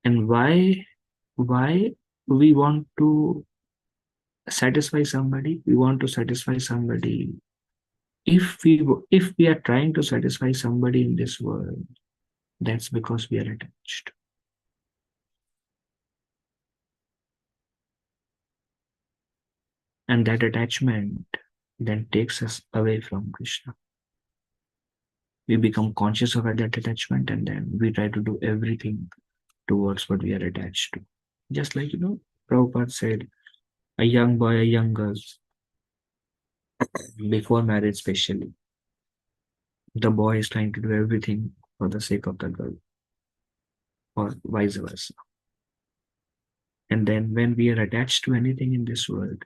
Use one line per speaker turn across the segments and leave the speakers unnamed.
And why we want to satisfy somebody? We want to satisfy somebody. If we are trying to satisfy somebody in this world, that's because we are attached. And that attachment then takes us away from Krishna. We become conscious of that attachment, and then we try to do everything towards what we are attached to. Just like, Prabhupada said, a young boy, a young girl, before marriage especially, the boy is trying to do everything for the sake of the girl, or vice versa. And then when we are attached to anything in this world,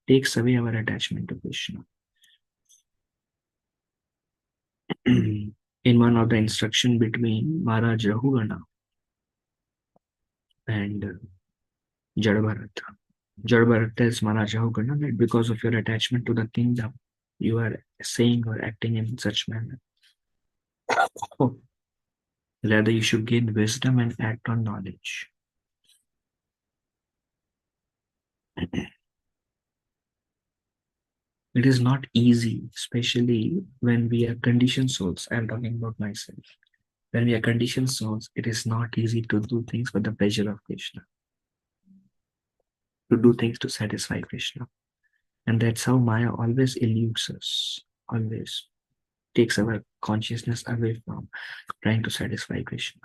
takes away our attachment to Krishna. In one of the instruction between Maharaj Rahugana and Jadbharata, Jadbharata tells Maharaj Rahugana that because of your attachment to the kingdom, you are saying or acting in such manner. Oh, rather, you should gain wisdom and act on knowledge. It is not easy, especially when we are conditioned souls. I'm talking about myself. When we are conditioned souls, it is not easy to do things for the pleasure of Krishna, to do things to satisfy Krishna. And that's how Maya always eludes us, always takes our consciousness away from trying to satisfy Krishna.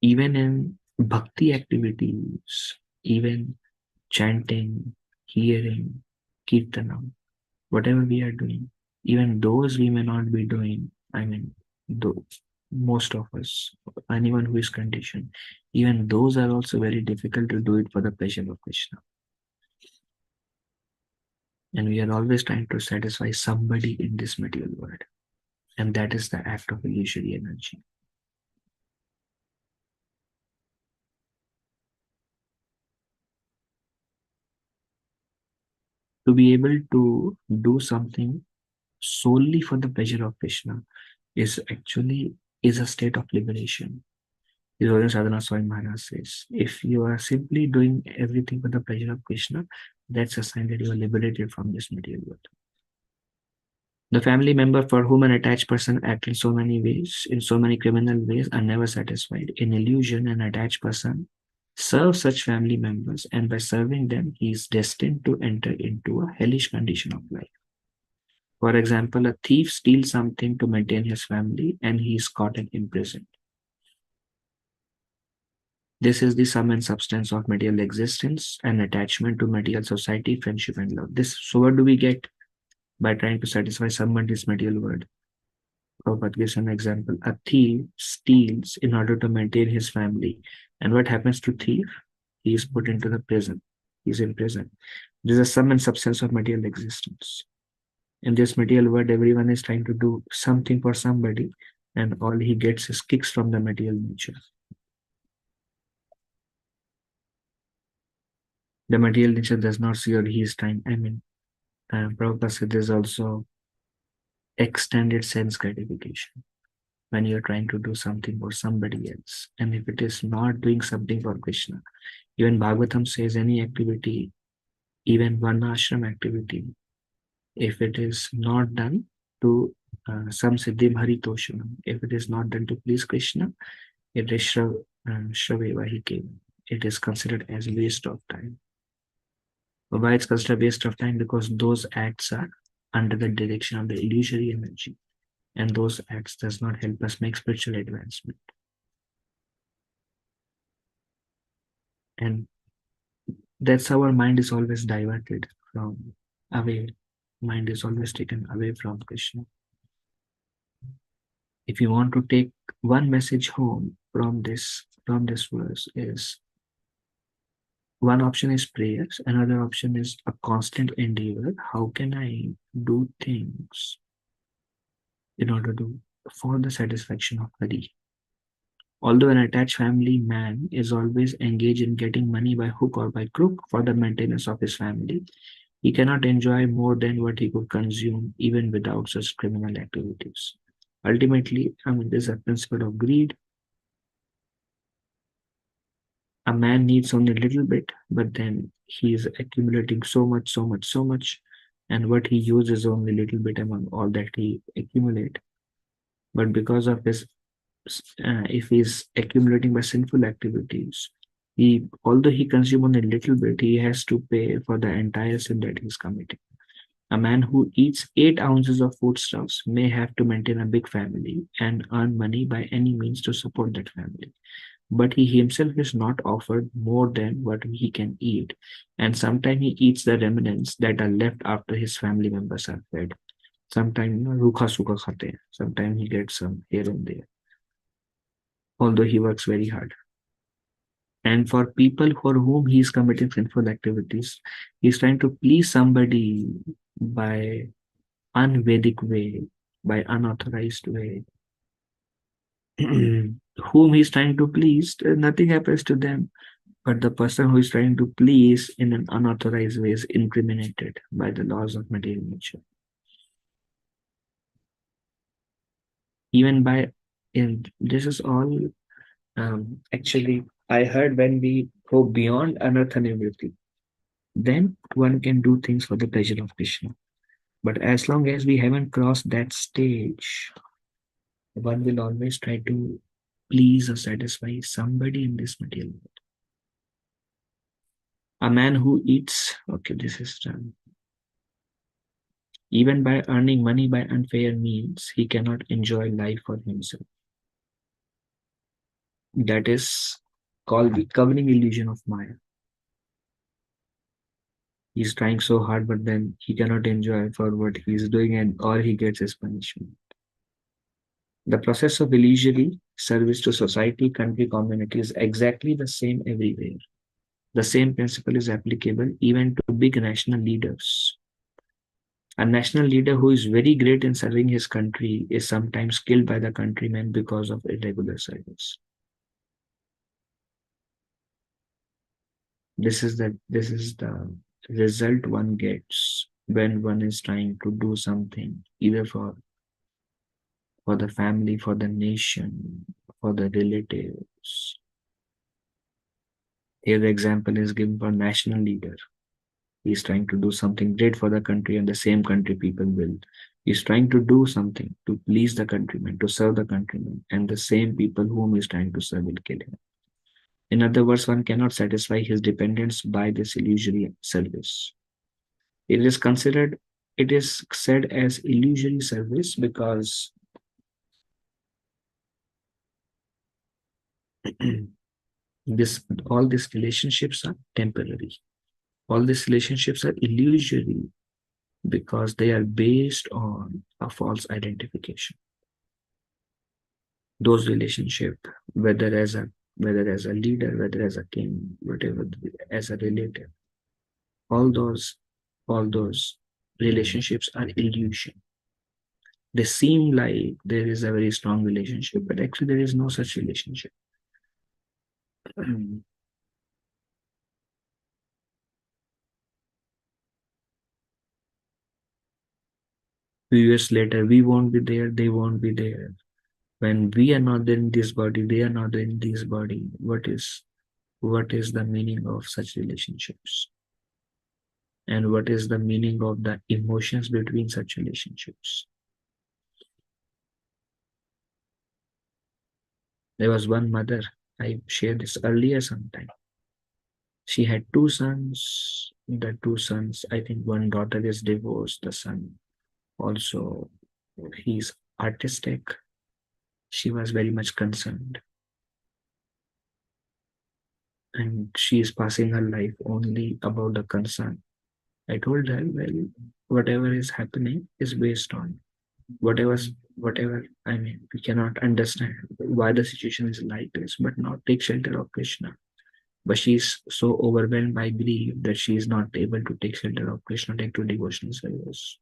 Even in bhakti activities, even chanting, hearing, kirtanam, whatever we are doing, even those we may not be doing. I mean, most of us, anyone who is conditioned, even those are also very difficult to do it for the pleasure of Krishna. And we are always trying to satisfy somebody in this material world. And that is the act of illusory energy. To be able to do something solely for the pleasure of Krishna is a state of liberation. His Sadhana Swami Maharaj says, if you are simply doing everything for the pleasure of Krishna, that's a sign that you are liberated from this material world. The family member for whom an attached person acts in so many ways, in so many criminal ways, are never satisfied. In illusion, an attached person serves such family members, and by serving them, he is destined to enter into a hellish condition of life. For example, a thief steals something to maintain his family, and he is caught and imprisoned. This is the sum and substance of material existence and attachment to material society, friendship, and love. So what do we get by trying to satisfy somebody's material world? Prabhupada gives an example. A thief steals in order to maintain his family. And what happens to thief? He is put into the prison. He's in prison. This is a sum and substance of material existence. In this material world, everyone is trying to do something for somebody, and all he gets is kicks from the material nature. The material nature does not see or he is trying. Prabhupada said there's also extended sense gratification when you're trying to do something for somebody else. And if it is not doing something for Krishna, even Bhagavatam says any activity, even one ashram activity, if it is not done to some siddhim haritoshanam, if it is not done to please Krishna, it is shraveva he came. It is considered as waste of time. Why it's considered waste of time? Because those acts are under the direction of the illusory energy, and those acts does not help us make spiritual advancement. And that's how our mind is always diverted from away. Mind is always taken away from Krishna. If you want to take one message home from this verse, is one option is prayers, another option is a constant endeavor. How can I do things in order to for the satisfaction of Hari? Although an attached family man is always engaged in getting money by hook or by crook for the maintenance of his family, He cannot enjoy more than what he could consume even without such criminal activities. Ultimately, there's a principle of greed. A man needs only a little bit, but then he is accumulating so much, so much, so much, and what he uses only little bit among all that he accumulate. But because of his, if he's accumulating by sinful activities, he, although he consumes only a little bit, he has to pay for the entire sin that he's committing. A man who eats 8 ounces of foodstuffs may have to maintain a big family and earn money by any means to support that family. But he himself is not offered more than what he can eat, and sometimes he eats the remnants that are left after his family members are fed. Sometimes रूखा सूखा खाते हैं. Sometimes he gets some here and there, although he works very hard. And for people for whom he is committing sinful activities, he is trying to please somebody by unvedic way, by unauthorized way, whom he is trying to please, nothing happens to them. But the person who is trying to please in an unauthorized way is incriminated by the laws of material nature. Even by, and this is all actually, I heard when we go beyond anartha-nivritti, then one can do things for the pleasure of Krishna. But as long as we haven't crossed that stage, one will always try to please or satisfy somebody in this material world. A man who eats, okay, this is done. Even by earning money by unfair means, he cannot enjoy life for himself. That is called the covering illusion of Maya. He's trying so hard, but then he cannot enjoy for what he's doing, and or he gets his punishment. The process of illusory service to society, country, community is exactly the same everywhere. The same principle is applicable even to big national leaders. A national leader who is very great in serving his country is sometimes killed by the countrymen because of irregular service. This is the result one gets when one is trying to do something either for the family, for the nation, for the relatives. Here the example is given for national leader. He is trying to do something great for the country, and the same country people will. He is trying to do something to please the countrymen, to serve the countrymen, and the same people whom he is trying to serve will kill him. In other words, one cannot satisfy his dependents by this illusory service. It is considered, it is said as illusory service because this all these relationships are temporary. All these relationships are illusory because they are based on a false identification. Those relationships, whether as a leader, whether as a king, whatever, as a relative, all those relationships are illusion. They seem like there is a very strong relationship, but actually there is no such relationship. Few years later, we won't be there, they won't be there. When we are not in this body, they are not in this body. What is the meaning of such relationships? And what is the meaning of the emotions between such relationships? There was one mother, I shared this earlier sometime. She had 2 sons. The 2 sons, I think one daughter is divorced. The son also, he's artistic. She was very much concerned. And she is passing her life only about the concern. I told her, well, whatever is happening is based on whatever, I mean, we cannot understand why the situation is like this, but not take shelter of Krishna. But she is so overwhelmed by grief that she is not able to take shelter of Krishna, take to devotional service.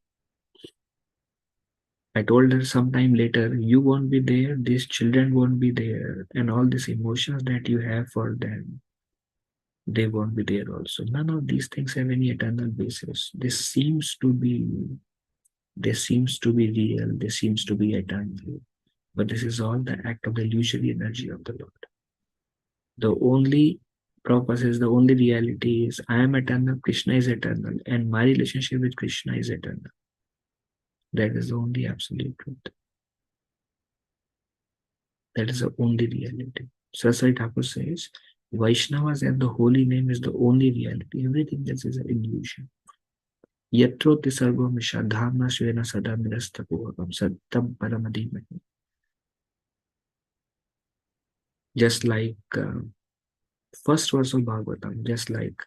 I told her sometime later, you won't be there, these children won't be there, and all these emotions that you have for them, they won't be there also. None of these things have any eternal basis. This seems to be real, this seems to be eternal. But this is all the act of the illusory energy of the Lord. The only purpose is the only reality is I am eternal, Krishna is eternal, and my relationship with Krishna is eternal. That is the only absolute truth. That is the only reality. Sasai Thakur says, Vaishnavas and the holy name is the only reality. Everything else is an illusion. Yatroti sarva mishadhamna svena sada mirastapuvakam sattam paramadhimahi. Just like first verse of Bhagavatam, just like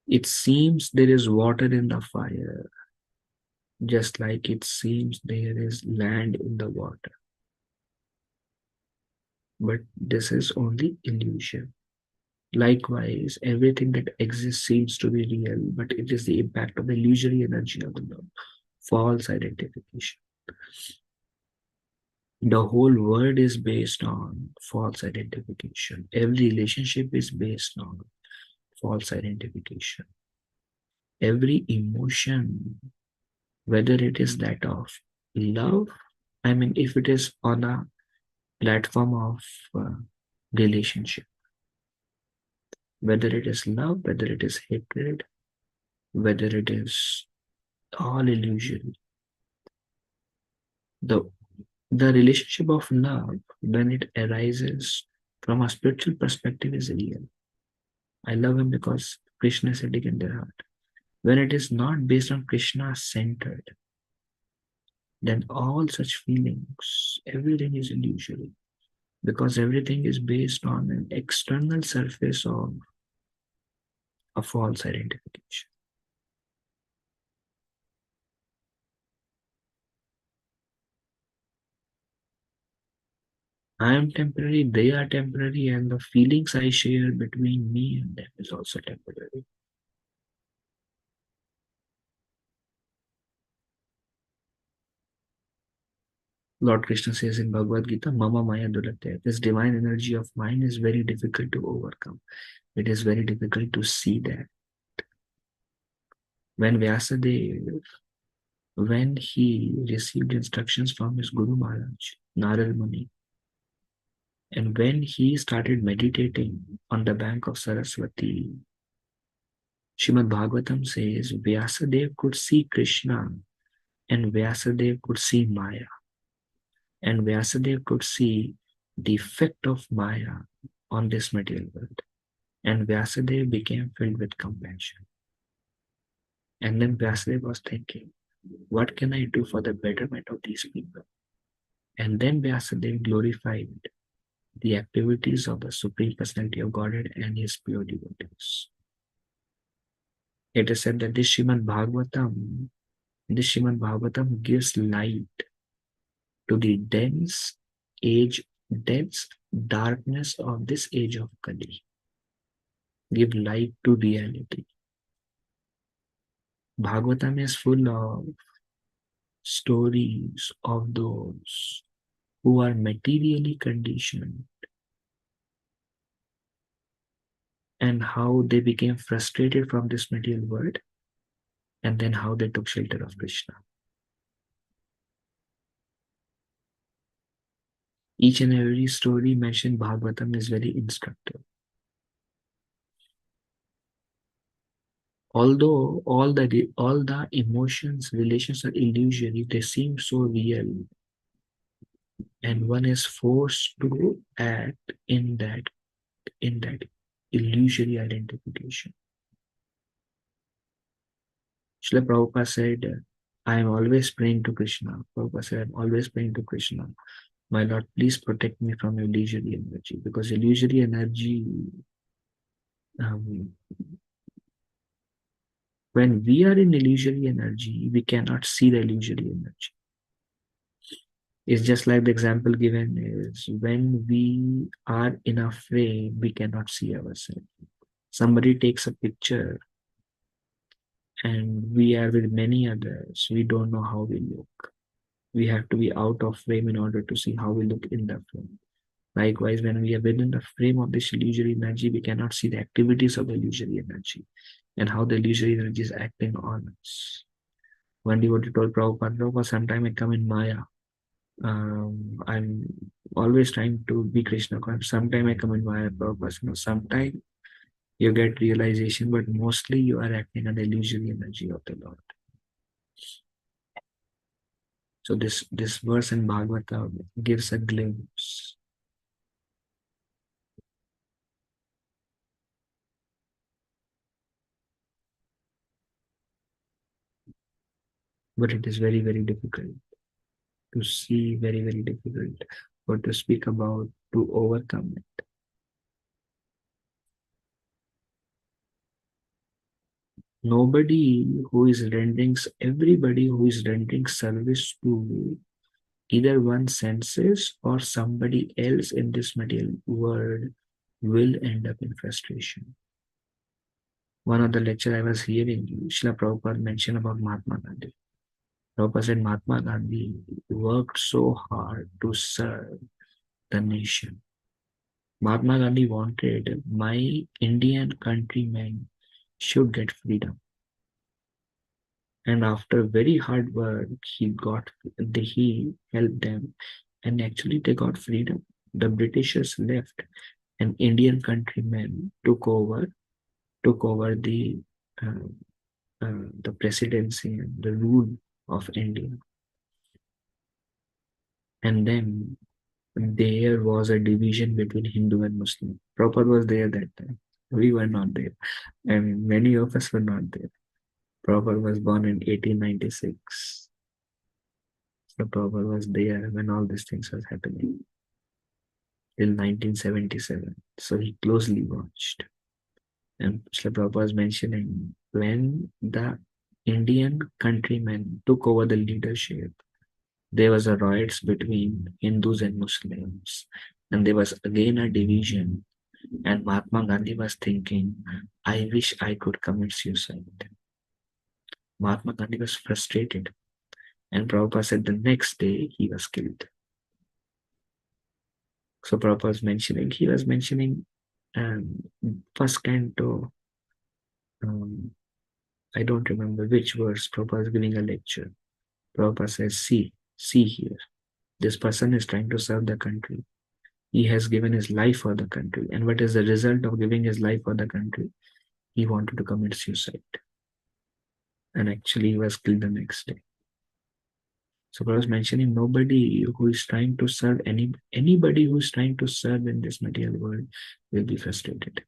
it seems there is water in the fire, just like it seems there is land in the water. But this is only illusion. Likewise, everything that exists seems to be real, but it is the impact of the illusory energy of the Lord. False identification. The whole world is based on false identification. Every relationship is based on false identification. Every emotion, whether it is that of love, if it is on a platform of relationship, whether it is love, whether it is hatred, whether it is all illusion. The relationship of love, when it arises from a spiritual perspective, is real. I love him because Krishna is sitting in their heart. When it is not based on Krishna centered, then all such feelings, everything is illusory, because everything is based on an external surface of a false identification. I am temporary, they are temporary, and the feelings I share between me and them is also temporary. Lord Krishna says in Bhagavad Gita, Mama Maya Dulatya. This divine energy of mine is very difficult to overcome. It is very difficult to see that. When Vyasadeva, when he received instructions from his Guru Maharaj, Narad Muni, and when he started meditating on the bank of Saraswati, Srimad Bhagavatam says Vyasadeva could see Krishna and Vyasadeva could see Maya. And Vyasadeva could see the effect of Maya on this material world. And Vyasadeva became filled with compassion. And then Vyasadeva was thinking, what can I do for the betterment of these people? And then Vyasadeva glorified the activities of the Supreme Personality of Godhead and his pure devotees. It is said that this Srimad Bhagavatam gives light to the dense darkness of this age of Kali. Give light to reality. Bhagavatam is full of stories of those who are materially conditioned and how they became frustrated from this material world, and then how they took shelter of Krishna. Each and every story mentioned Bhagavatam is very instructive. Although all the emotions, relations are illusory, they seem so real, and one is forced to act in that illusory identification. Srila Prabhupada said, I am always praying to Krishna. Prabhupada said, I am always praying to Krishna. My Lord, please protect me from illusory energy, because illusory energy, when we are in illusory energy, we cannot see the illusory energy. It's just like the example given is when we are in a frame, we cannot see ourselves. Somebody takes a picture and we are with many others. We don't know how we look. We have to be out of frame in order to see how we look in the frame. Likewise, when we are within the frame of this illusory energy, we cannot see the activities of the illusory energy and how the illusory energy is acting on us. One devotee told Prabhupada, Prabhupada, sometime I come in Maya. I'm always trying to be Krishna conscious. Sometime I come in Maya, Prabhupada. Sometime you get realization, but mostly you are acting on the illusory energy of the Lord. So this verse in Bhagavatam gives a glimpse. But it is very, very difficult to see, very, very difficult, or to speak about, to overcome it. Everybody who is rendering service to either one's senses or somebody else in this material world will end up in frustration. One of the lecture I was hearing, Srila Prabhupada mentioned about Mahatma Gandhi. Prabhupada said Mahatma Gandhi worked so hard to serve the nation. Mahatma Gandhi wanted my Indian countrymen should get freedom. And after very hard work, he helped them, and actually they got freedom. The Britishers left, and Indian countrymen took over uh, the presidency and the rule of India. And then there was a division between Hindu and Muslim. Prabhupada was there that time. We were not there. I mean, many of us were not there. Prabhupada was born in 1896. So Prabhupada was there when all these things was happening till 1977. So he closely watched. And Srila Prabhupada was mentioning when the Indian countrymen took over the leadership, there was a riots between Hindus and Muslims. And there was again a division. And Mahatma Gandhi was thinking, I wish I could commit suicide. Mahatma Gandhi was frustrated. And Prabhupada said the next day he was killed. So Prabhupada was mentioning um, first canto, I don't remember which verse. Prabhupada was giving a lecture. Prabhupada says, see here. This person is trying to serve the country. He has given his life for the country. And what is the result of giving his life for the country? He wanted to commit suicide. And actually he was killed the next day. So I was mentioning nobody who is trying to serve anybody who is trying to serve in this material world will be frustrated.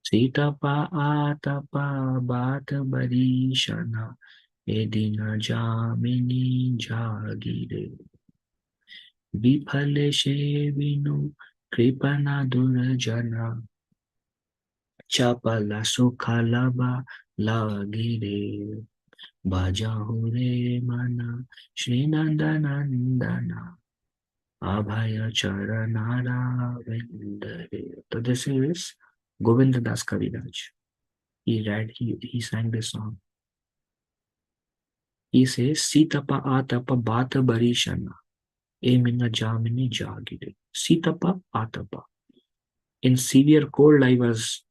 Sitapa atapa bat barishana edina jamini jagire bifale shevinu kripana durjana chapala sukhalaba lagire bajahure mana Shrinandanandana Abhaya Charanara Vendare. So this is Govinda Das Kaviraj. He sang this song. He says, Sitapa Atapa Bata Barishana Emina Jamini Jagire. Sitapa Atapa. In severe cold, I was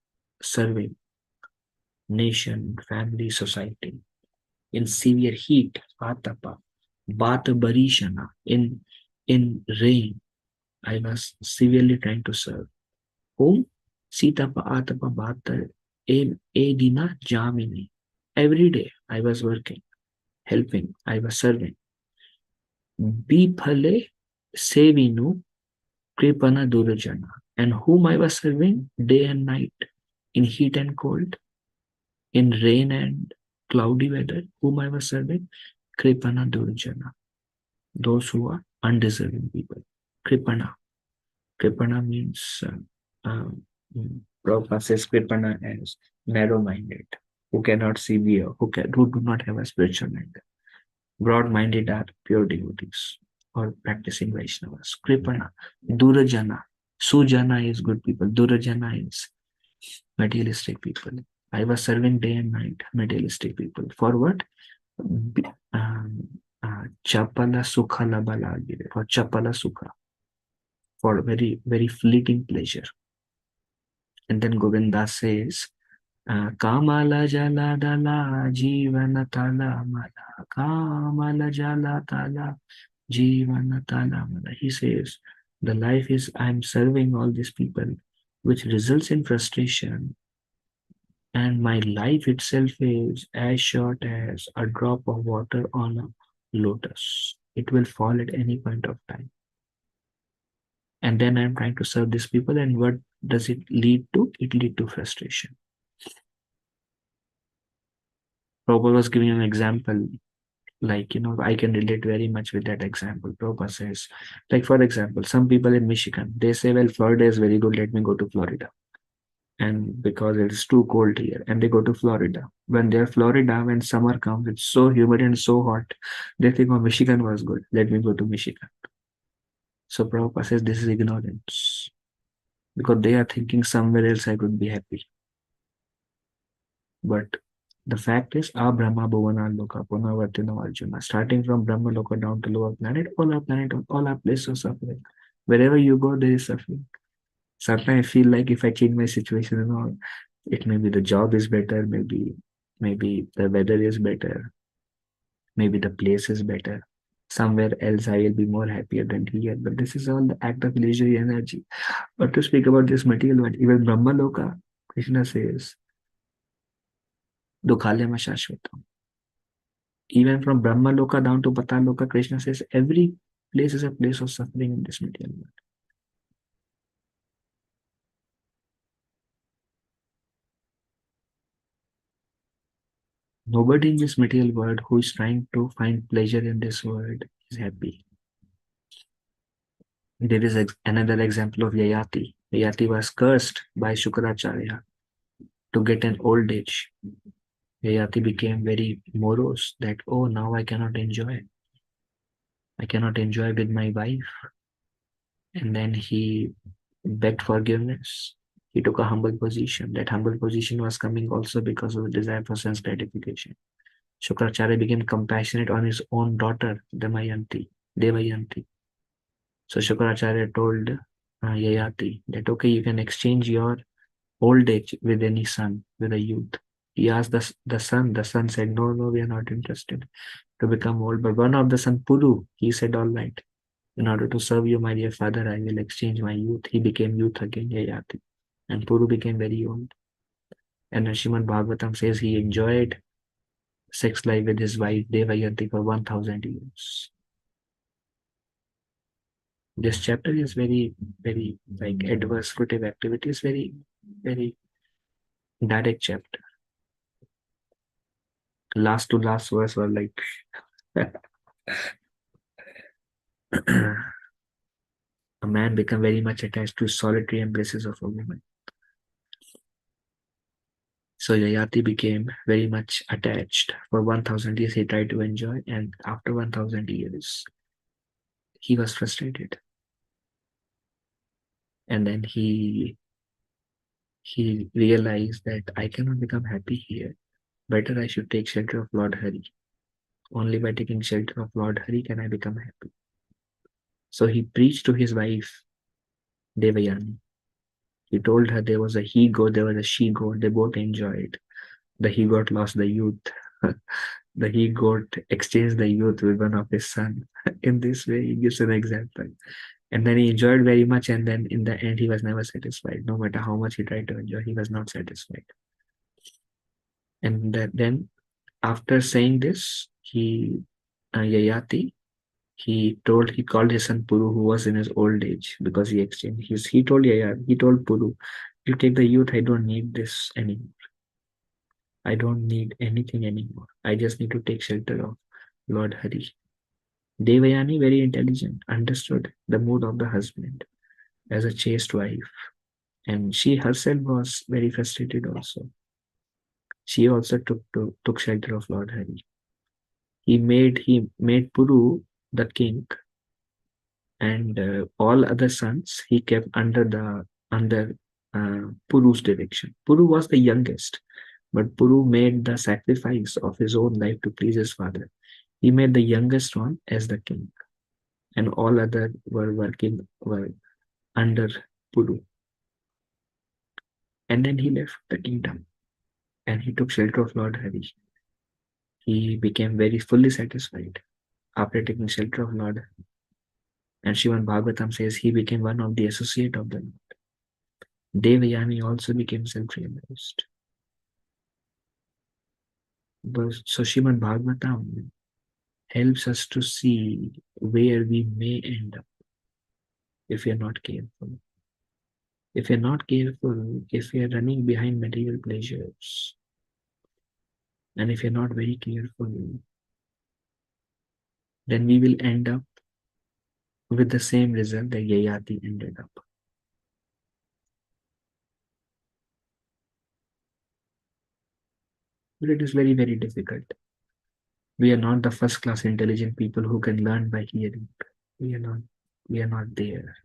serving nation, family, society. In severe heat, Atapa. Bata Barishana. In rain, I was severely trying to serve. Whom? Sitapa Atapa Bata Edina Jamini. Every day I was working, helping, I was serving. Bifale Sevinu Kripana Durajana. And whom I was serving day and night, in heat and cold, in rain and cloudy weather, whom I was serving? Kripana Durajana. Those who are undeserving people. Kripana. Kripana means Prabhupada says Kripana as narrow-minded, who cannot see beyond, who do not have a spiritual mind. Broad-minded are pure devotees or practicing Vaishnavas. Kripana, Durajana. Sujana is good people. Durajana is Materialistic people. I was serving day and night materialistic people. For what? B- Um, Chapala Sukha Labala, for Chapala Sukha, for very, very fleeting pleasure. And then Govinda says, Kamala Jala Dala Jivana Tala Mala, Kamala Jala Tala Jivana Tala Mala. He says, the life is I'm serving all these people, which results in frustration, and my life itself is as short as a drop of water on a lotus. It will fall at any point of time. And then I'm trying to serve these people, and what does it lead to? It lead to frustration. Prabhupada was giving an example, like, I can relate very much with that example. Prabhupada says, like, for example, some people in Michigan, they say, well, Florida is very good, let me go to Florida. And because it's too cold here, and they go to Florida. When they're Florida, when summer comes, it's so humid and so hot, they think, oh, Michigan was good, let me go to Michigan. So Prabhupada says this is ignorance, because they are thinking somewhere else I could be happy. But the fact is, Brahma Bhuvana Loka Punavartino Arjuna, starting from Brahma Loka down to lower planet, all are places of suffering. Wherever you go, there is suffering. Sometimes I feel like if I change my situation and all, it may be the job is better, maybe the weather is better, maybe the place is better. Somewhere else I will be more happier than here. But this is all the act of illusory energy. But to speak about this material world, even Brahma Loka, Krishna says, Dukhalyama Shashvatam. Even from Brahma Loka down to Patal Loka, Krishna says every place is a place of suffering in this material world. Nobody in this material world who is trying to find pleasure in this world is happy. There is another example of Yayati. Yayati was cursed by Shukracharya to get an old age. Yayati became very morose that, oh, now I cannot enjoy. I cannot enjoy with my wife. And then he begged forgiveness. He took a humble position. That humble position was coming also because of the desire for sense gratification. Shukracharya became compassionate on his own daughter, Devayanti. So Shukracharya told Yayati that, okay, you can exchange your old age with any son, with a youth. He asked the son. The son said, no, no, we are not interested to become old. But one of the son, Puru, he said, all right, in order to serve you, my dear father, I will exchange my youth. He became youth again, Yayati. And Puru became very old. And Srimad Bhagavatam says he enjoyed sex life with his wife Devayanti for 1000 years. This chapter is very, very like adverse fruitive activity is very, very direct chapter. Last to last verse were like a man become very much attached to solitary embraces of a woman. So Yayati became very much attached. For 1000 years he tried to enjoy, and after 1000 years he was frustrated. And then he realized that I cannot become happy here. Better I should take shelter of Lord Hari. Only by taking shelter of Lord Hari can I become happy. So he preached to his wife, Devayani. He told her there was a he goat, there was a she goat. They both enjoyed. The he goat lost the youth. The he goat exchanged the youth with one of his son. In this way, he gives an example. And then he enjoyed very much, and then in the end, he was never satisfied. No matter how much he tried to enjoy, he was not satisfied. And then, after saying this, Yayati, he called his son Puru, who was in his old age, because he exchanged. He told Puru, you take the youth, I don't need this anymore. I don't need anything anymore. I just need to take shelter of Lord Hari. Devayani, very intelligent, understood the mood of the husband as a chaste wife. And she herself was very frustrated also. She also took shelter of Lord Hari. He made Puru the king, and all other sons he kept under Puru's direction. Puru was the youngest, but Puru made the sacrifice of his own life to please his father. He made the youngest one as the king, and all other were under Puru. And then he left the kingdom and he took shelter of Lord Hari. He became very fully satisfied after taking shelter of Lord. And Shivan Bhagavatam says he became one of the associate of the Lord. Devayani also became self-realized. So Shivan Bhagavatam helps us to see where we may end up if we are not careful. If we are not careful, if we are running behind material pleasures, and if we are not very careful, then we will end up with the same result that Yayati ended up. But it is very, very difficult. We are not the first class intelligent people who can learn by hearing. We are not there.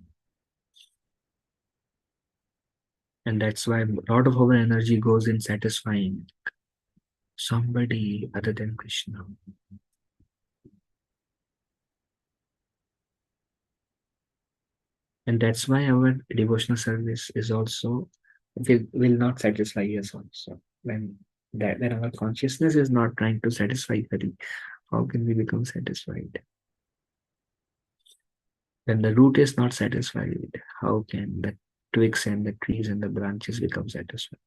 And that's why a lot of our energy goes in satisfying somebody other than Krishna. And that's why our devotional service is also will not satisfy us also. When our consciousness is not trying to satisfy Hari, how can we become satisfied? When the root is not satisfied, how can the twigs and the trees and the branches become satisfied?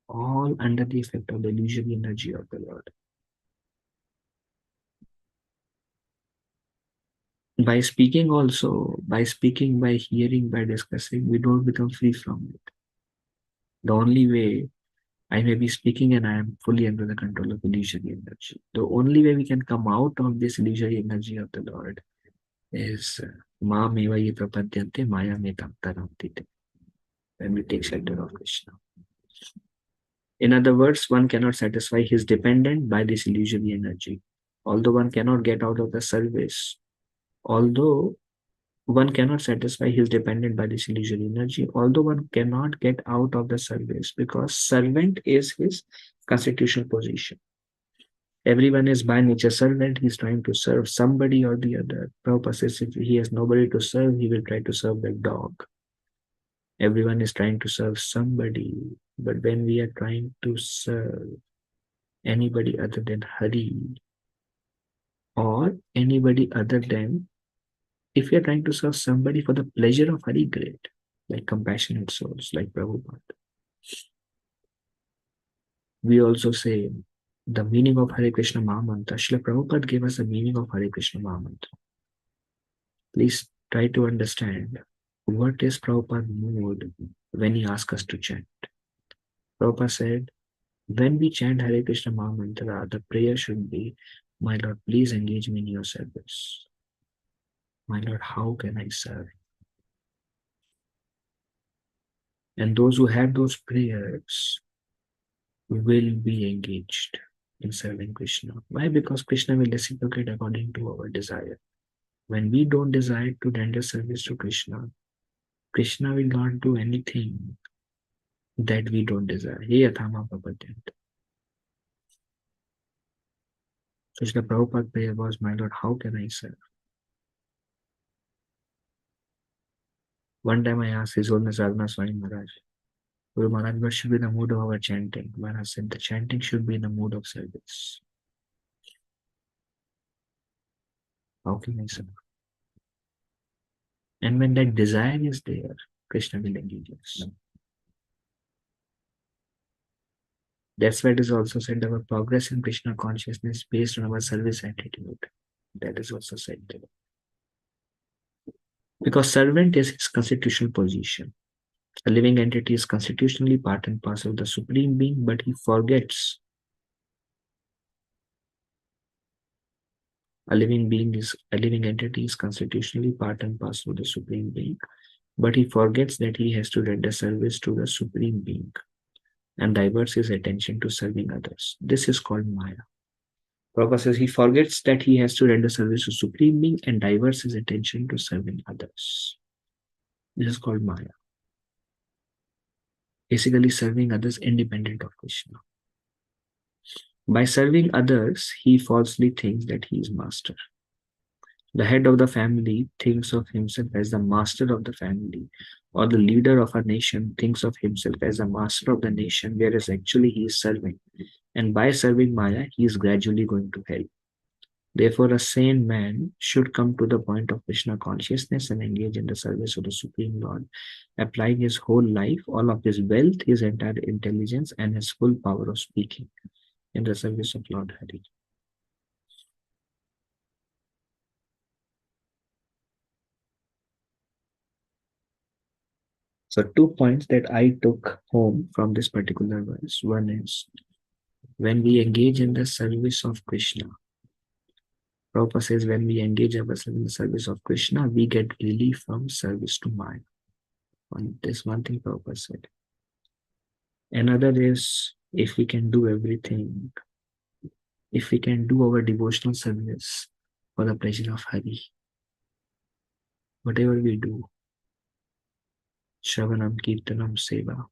All under the effect of the illusory energy of the Lord. By speaking also, by speaking, by hearing, by discussing, we don't become free from it. The only way I may be speaking and I am fully under the control of illusory energy. The only way we can come out of this illusory energy of the Lord is Ma meva ye prapadyante maya metam taramtite. When we take shelter of Krishna. In other words, one cannot satisfy his dependent by this illusory energy. Although one cannot get out of the service, although one cannot satisfy his dependent by this illusory energy, although one cannot get out of the service because servant is his constitutional position. Everyone is by nature servant. He's trying to serve somebody or the other. Prabhupada says if he has nobody to serve, he will try to serve the dog. Everyone is trying to serve somebody. But when we are trying to serve anybody other than Hari or anybody other than, if we are trying to serve somebody for the pleasure of Hari, great, like compassionate souls, like Prabhupada. We also say the meaning of Hare Krishna Mahamantra. Srila Prabhupada gave us the meaning of Hare Krishna Mahamantra. Please try to understand what is Prabhupada's mood when he asks us to chant. Prabhupada said, when we chant Hare Krishna Mahamantra, the prayer should be, my Lord, please engage me in your service. My Lord, how can I serve? And those who have those prayers will be engaged in serving Krishna. Why? Because Krishna will reciprocate according to our desire. When we don't desire to render service to Krishna, Krishna will not do anything that we don't desire. He athama papadyant. So the Prabhupada prayer was, my Lord, how can I serve? One time I asked His Holiness Raghunath Swami Maharaj, Guru Maharaj, what should be the mood of our chanting? Maharaj said, the chanting should be in the mood of service. How can I serve? And when that desire is there, Krishna will engage us. That's why it is also said our progress in Krishna consciousness based on our service attitude. That is also said there. Because servant is his constitutional position. A living entity is constitutionally part and parcel of the Supreme Being, but he forgets. A living entity is constitutionally part and parcel of the Supreme Being, but he forgets that he has to render service to the Supreme Being and diverts his attention to serving others. This is called Maya. Prabhupada says he forgets that he has to render service to Supreme Being and diverts his attention to serving others. This is called Maya. Basically, serving others independent of Krishna. By serving others, he falsely thinks that he is master. The head of the family thinks of himself as the master of the family, or the leader of a nation thinks of himself as the master of the nation, whereas actually he is serving. And by serving Maya, he is gradually going to hell. Therefore, a sane man should come to the point of Krishna consciousness and engage in the service of the Supreme Lord, applying his whole life, all of his wealth, his entire intelligence, and his full power of speaking in the service of Lord Hari. So, 2 points that I took home from this particular verse. One is when we engage in the service of Krishna, Prabhupada says when we engage ourselves in the service of Krishna, we get relief from service to Maya. This one thing Prabhupada said. Another is if we can do everything, if we can do our devotional service for the pleasure of Hari, whatever we do, Shravanam, Kirtanam, Seva.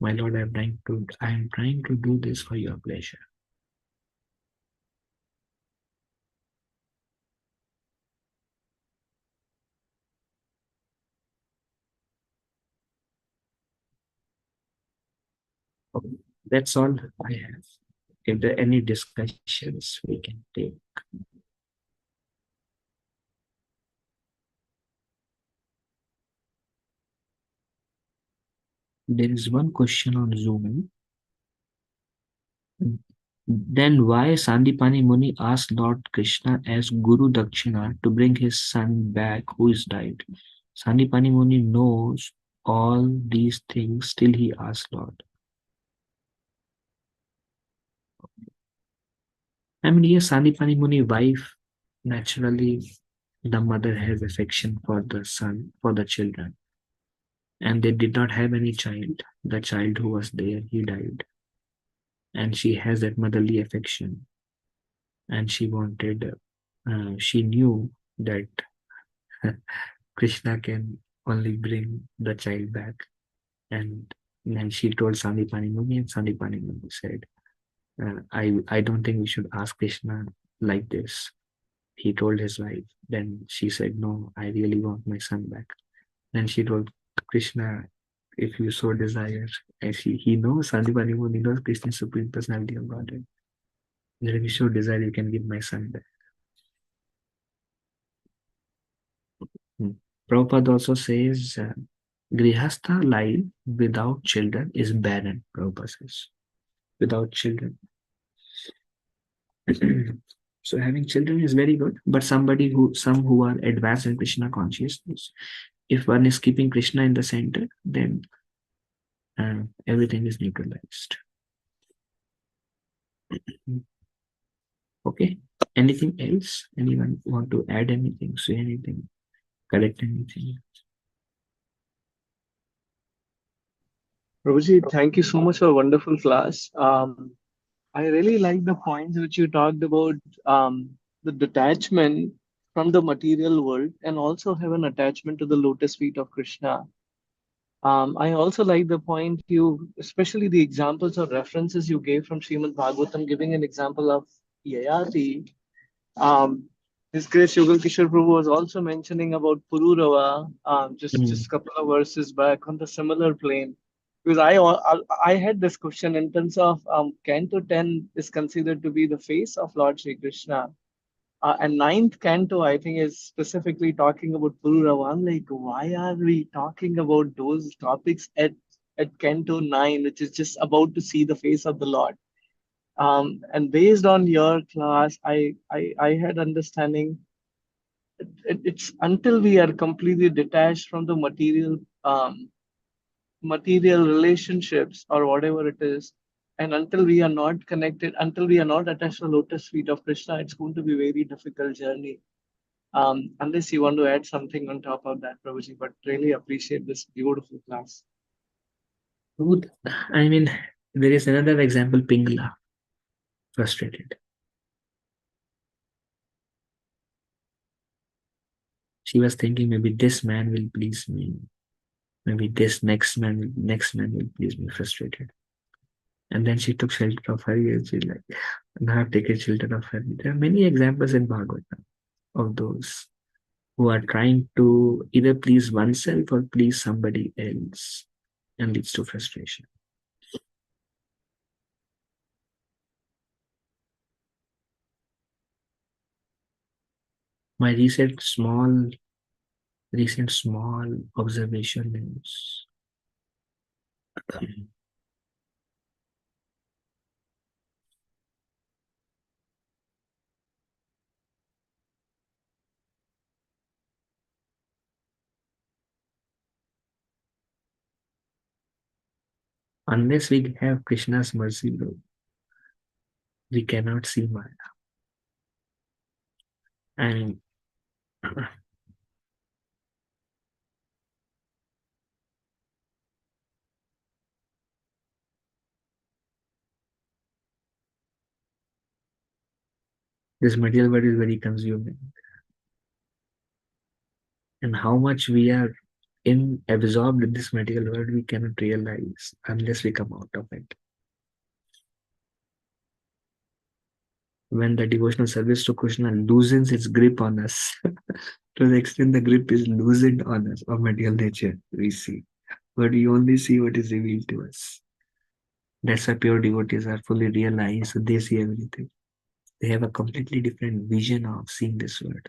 My Lord, I am trying to do this for your pleasure. That's all I have. If there are any discussions, we can take. There is one question on Zoom. Then why Sandipani Muni asked Lord Krishna as Guru Dakshina to bring his son back who is died? Sandipani Muni knows all these things, still he asked Lord. I mean, yes, Sandipani Muni wife, naturally the mother has affection for the son, for the children. And they did not have any child. The child who was there, he died. And she has that motherly affection. And she knew that Krishna can only bring the child back. And then she told Sandipani Muni, and Sandipani Muni said, I don't think we should ask Krishna like this. He told his wife. Then she said, no, I really want my son back. Then she told Krishna, if you so desire, and he knows, Sandipani Muni knows Krishna is Supreme Personality of Godhead. That if you so desire, you can give my son back. Prabhupada also says, Grihastha life without children is barren, Prabhupada says. Without children. So having children is very good, but some who are advanced in Krishna consciousness, if one is keeping Krishna in the center, then everything is neutralized. Okay. Anything else? Anyone want to add anything, say anything, correct anything?
Prabhuji, thank you so much for a wonderful class. I really like the points which you talked about, the detachment from the material world and also have an attachment to the lotus feet of Krishna. I also like the point you, especially the examples or references you gave from Srimad Bhagavatam, giving an example of Yayati. Um, His Grace Yogal Kishore Prabhu was also mentioning about Pururava just a couple of verses back on the similar plane. Because I had this question in terms of Canto 10 is considered to be the face of Lord Shri Krishna. And ninth canto, I think, is specifically talking about Pururava. I'm like, why are we talking about those topics at Canto 9, which is just about to see the face of the Lord? And based on your class, I had understanding it's until we are completely detached from the material relationships or whatever it is, and until we are not connected, until we are not attached to the lotus feet of Krishna, it's going to be a very difficult journey. Unless you want to add something on top of that, Prabhuji, but really appreciate this beautiful class.
Good. I mean, there is another example, Pingla. frustrated. She was thinking maybe this man will please me. Maybe this next man will please me, frustrated. And then she took shelter of Hari and she like, now I've taken shelter of Hari. There are many examples in Bhagavatam of those who are trying to either please oneself or please somebody else and leads to frustration. My recent small observation is unless we have Krishna's mercy, we cannot see Maya. And this material world is very consuming. And how much we are absorbed in this material world, we cannot realize unless we come out of it. When the devotional service to Krishna loosens its grip on us, to the extent the grip is loosened on us of material nature, we see. But we only see what is revealed to us. That's why pure devotees are fully realized, so they see everything. They have a completely different vision of seeing this world.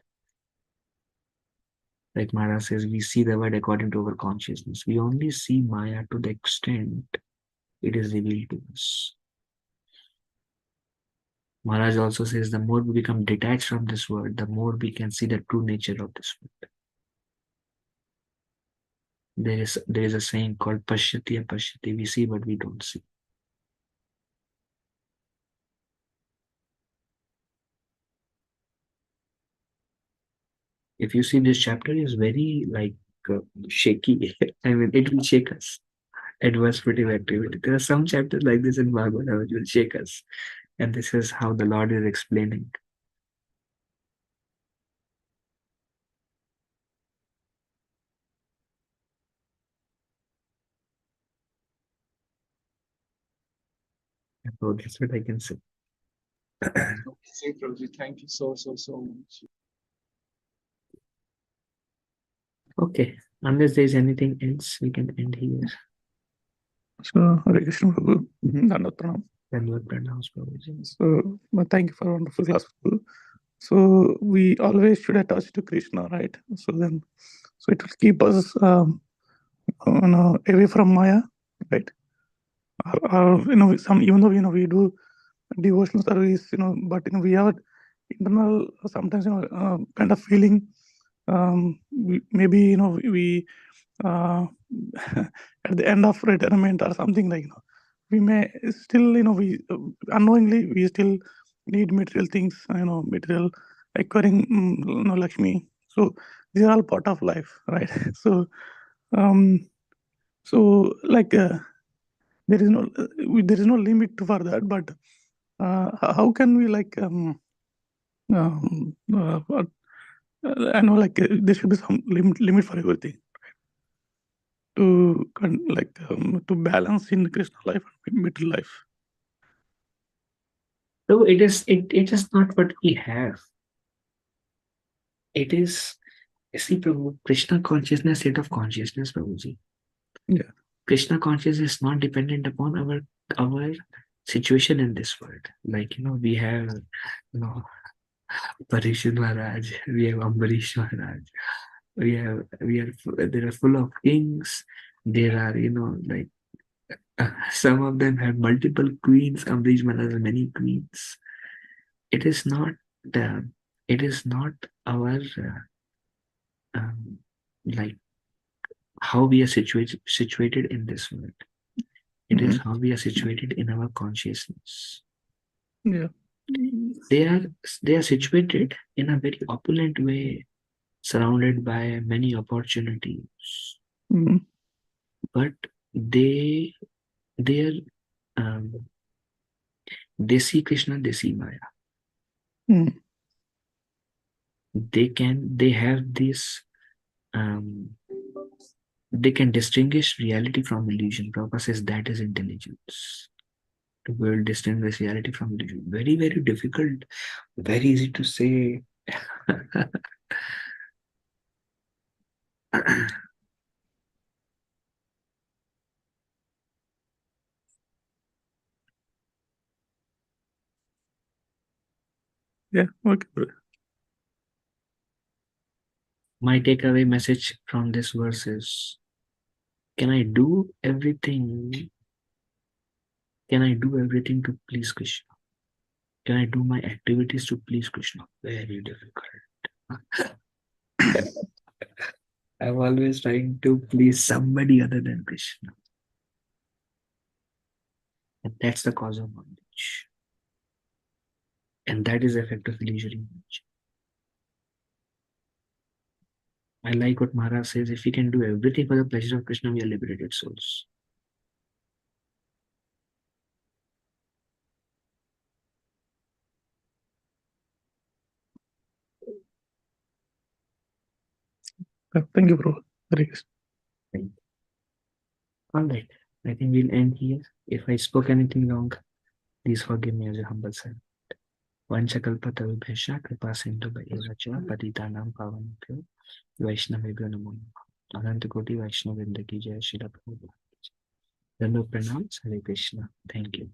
Like Maharaj says, we see the world according to our consciousness. We only see Maya to the extent it is revealed to us. Maharaj also says the more we become detached from this world, the more we can see the true nature of this world. There is a saying called Pashyati Apashyati. We see what we don't see. If you see this chapter is very like shaky. I mean, it will shake us. Adverse fruitive activity. There are some chapters like this in Bhagavad which will shake us. And this is how the Lord is explaining. So that's what I can say.
Okay, Prabhuji, thank you so much.
Okay. Unless there's anything else, we can end here.
So, Hare Krishna Prabhu, Dandavat Pranam.
Dandavat Pranam, Prabhuji.
So, thank you for a wonderful class, Prabhu. So, we always should attach to Krishna, right? So it will keep us, away from Maya, right? Even though we do devotional service, but we have internal sometimes kind of feeling. Maybe we at the end of retirement or something like we may still we unknowingly we still need material things, material acquiring, Lakshmi. So these are all part of life, right? um like there is no limit for that, but how can we like I know like there should be some limit for everything to to balance in Krishna life and middle life.
So it is not what we have. It is, see, Prabhu, Krishna consciousness, state of consciousness, Prabhuji.
Yeah.
Krishna consciousness is not dependent upon our situation in this world. Like, we have, Parikshit Maharaj, we have Ambarish Maharaj, there are full of kings. There are, like, some of them have multiple queens. Ambarish Maharaj has many queens. It is not, uh, it is not our, like, how we are situated in this world. It is how we are situated in our consciousness.
Yeah.
They are situated in a very opulent way, surrounded by many opportunities. But their um, They see Krishna, they see Maya.
Mm.
They have this, they can distinguish reality from illusion. Prabhupada says that is intelligence. To be able to distinguish reality from illusion. Very, very difficult. Very easy to say.
Yeah, okay, bro.
My takeaway message from this verse is, can I do everything? Can I do everything to please Krishna? Can I do my activities to please Krishna? Very difficult. I'm always trying to please somebody other than Krishna. And that's the cause of bondage. And that is the effect of illusory knowledge. I like what Maharaj says, if we can do everything for the pleasure of Krishna, we are liberated souls.
Thank you, bro. Hare Krishna.
All right. I think we'll end here. If I spoke anything wrong, please forgive me as a humble servant. Vanchakalpatarubhesha kripa sindhu bhaivacha patitanam pavanabhyo Vaishnavebhyo namo namaha. Ananta Koti Vaishnavendra ki jai. Srila Prabhupada. Hello, pranams. Hare Krishna. Thank you.